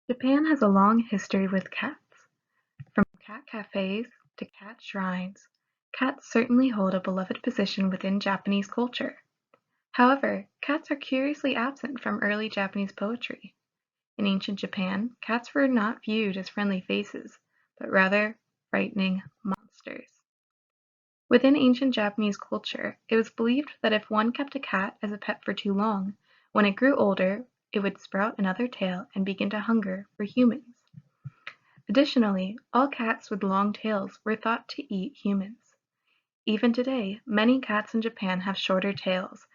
Japan has a long history with cats. From cat cafes to cat shrines, cats certainly hold a beloved position within Japanese culture. However, cats are curiously absent from early Japanese poetry. In ancient Japan, cats were not viewed as friendly faces, but rather frightening monsters. Within ancient Japanese culture, it was believed that if one kept a cat as a pet for too long, when it grew older, it would sprout another tail and begin to hunger for humans. Additionally, all cats with long tails were thought to eat humans. Even today, many cats in Japan have shorter tails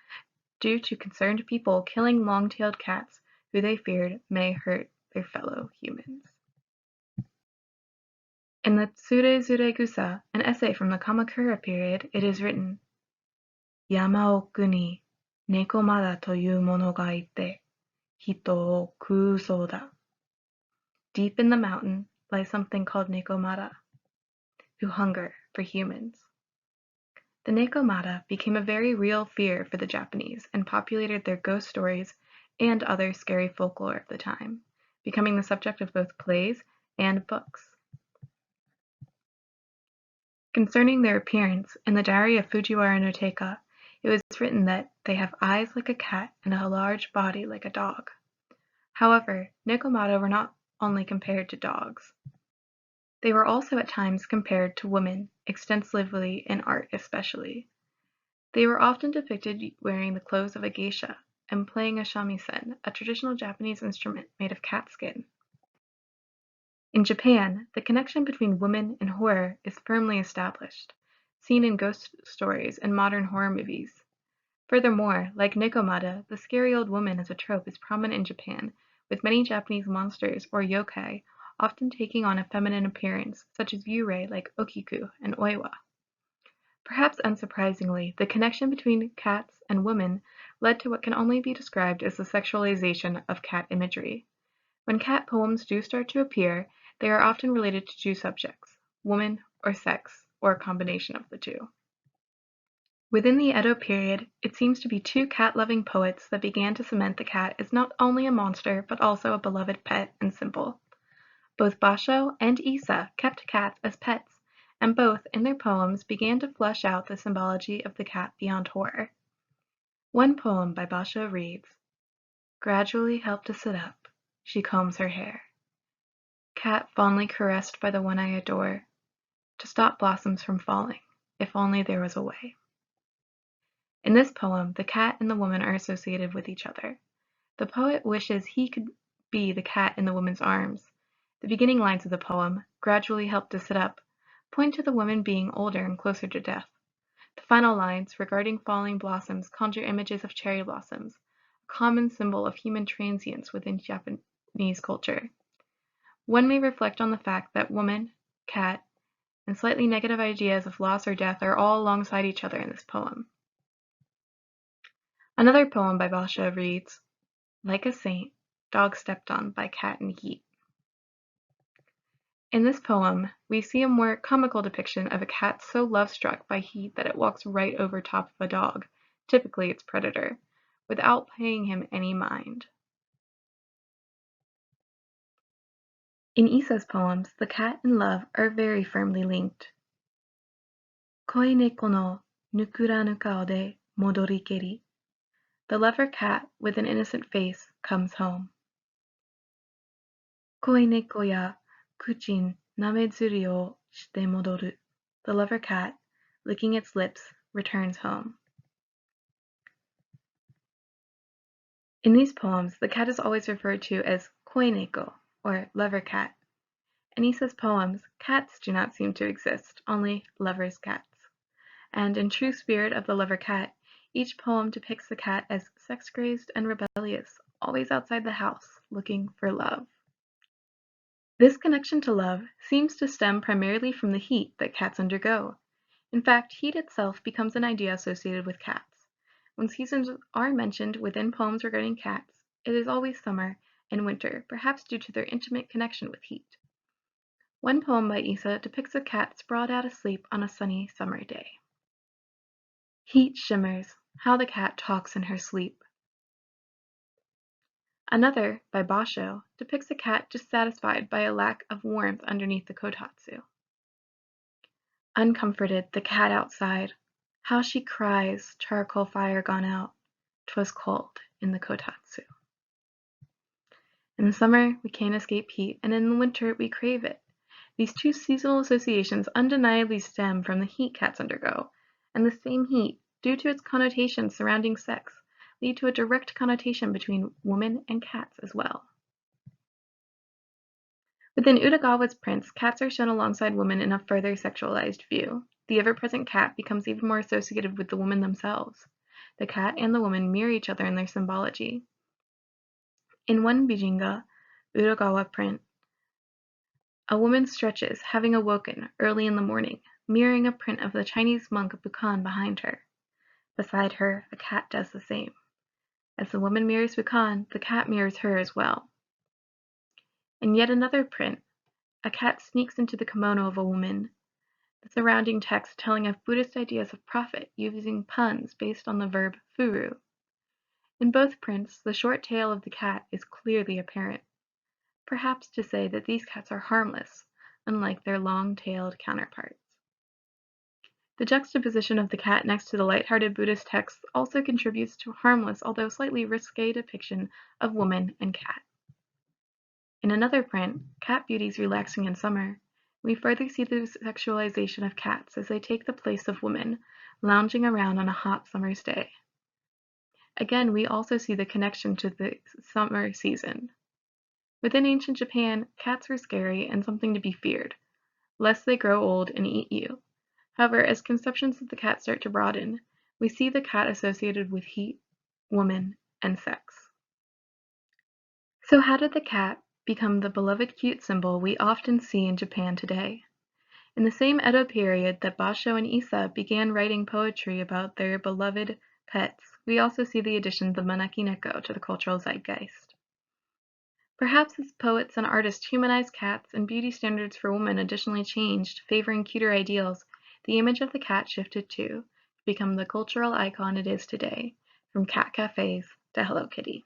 due to concerned people killing long-tailed cats who they feared may hurt their fellow humans. In the Tsurezuregusa, an essay from the Kamakura period, it is written, Yama-oku ni nekomada toyu mono ga ite, hito o kuu sou da. Deep in the mountain lies something called nekomada, who hunger for humans. The nekomada became a very real fear for the Japanese and populated their ghost stories and other scary folklore of the time, becoming the subject of both plays and books. Concerning their appearance, in the diary of Fujiwara no Teika, it was written that they have eyes like a cat and a large body like a dog. However, nekomata were not only compared to dogs. They were also at times compared to women, extensively in art especially. They were often depicted wearing the clothes of a geisha and playing a shamisen, a traditional Japanese instrument made of cat skin. In Japan, the connection between women and horror is firmly established, seen in ghost stories and modern horror movies. Furthermore, like nekomata, the scary old woman as a trope is prominent in Japan, with many Japanese monsters, or yokai, often taking on a feminine appearance, such as yurei like okiku and oiwa. Perhaps unsurprisingly, the connection between cats and women led to what can only be described as the sexualization of cat imagery. When cat poems do start to appear, they are often related to two subjects, woman or sex, or a combination of the two. Within the Edo period, it seems to be two cat-loving poets that began to cement the cat as not only a monster but also a beloved pet and symbol. Both Basho and Issa kept cats as pets, and both, in their poems, began to flesh out the symbology of the cat beyond horror. One poem by Basho reads, Gradually helped to sit up, she combs her hair. Cat fondly caressed by the one I adore, to stop blossoms from falling, if only there was a way. In this poem, the cat and the woman are associated with each other. The poet wishes he could be the cat in the woman's arms. The beginning lines of the poem, gradually helped to sit up, point to the woman being older and closer to death. The final lines, regarding falling blossoms, conjure images of cherry blossoms, a common symbol of human transience within Japanese culture. One may reflect on the fact that woman, cat, and slightly negative ideas of loss or death are all alongside each other in this poem. Another poem by Basho reads, Like a saint, dog stepped on by cat in heat. In this poem, we see a more comical depiction of a cat so love-struck by heat that it walks right over top of a dog, typically its predator, without paying him any mind. In Issa's poems, the cat and love are very firmly linked. Koi neko no nukuranu kao de modori keri. The lover cat with an innocent face comes home. Koi neko ya kuchin namezuri o shite modoru. The lover cat, licking its lips, returns home. In these poems, the cat is always referred to as koi neko, or lover cat. In Issa's poems, cats do not seem to exist, only lovers' cats. And in true spirit of the lover cat, each poem depicts the cat as sex-crazed and rebellious, always outside the house, looking for love. This connection to love seems to stem primarily from the heat that cats undergo. In fact, heat itself becomes an idea associated with cats. When seasons are mentioned within poems regarding cats, it is always summer and winter, perhaps due to their intimate connection with heat. One poem by Issa depicts a cat sprawled out asleep on a sunny summer day. Heat shimmers, how the cat talks in her sleep. Another, by Basho, depicts a cat dissatisfied by a lack of warmth underneath the kotatsu. Uncomforted, the cat outside, how she cries, charcoal fire gone out, 'twas cold in the kotatsu. In the summer, we can't escape heat, and in the winter, we crave it. These two seasonal associations undeniably stem from the heat cats undergo, and the same heat, due to its connotations surrounding sex, lead to a direct connotation between women and cats as well. Within Utagawa's prints, cats are shown alongside women in a further sexualized view. The ever-present cat becomes even more associated with the women themselves. The cat and the woman mirror each other in their symbology. In one Bijinga Utagawa print, a woman stretches, having awoken, early in the morning, mirroring a print of the Chinese monk Bukan behind her. Beside her, a cat does the same. As the woman mirrors Bukan, the cat mirrors her as well. In yet another print, a cat sneaks into the kimono of a woman, the surrounding text telling of Buddhist ideas of profit using puns based on the verb furu. In both prints, the short tail of the cat is clearly apparent, perhaps to say that these cats are harmless, unlike their long-tailed counterparts. The juxtaposition of the cat next to the light-hearted Buddhist texts also contributes to a harmless, although slightly risque depiction of woman and cat. In another print, Cat Beauties Relaxing in Summer, we further see the sexualization of cats as they take the place of women, lounging around on a hot summer's day. Again, we also see the connection to the summer season. Within ancient Japan, cats were scary and something to be feared, lest they grow old and eat you. However, as conceptions of the cat start to broaden, we see the cat associated with heat, woman, and sex. So how did the cat become the beloved cute symbol we often see in Japan today? In the same Edo period that Basho and Issa began writing poetry about their beloved pets, we also see the addition of the Maneki Neko to the cultural zeitgeist. Perhaps as poets and artists humanized cats and beauty standards for women additionally changed, favoring cuter ideals, the image of the cat shifted too, to become the cultural icon it is today, from cat cafes to Hello Kitty.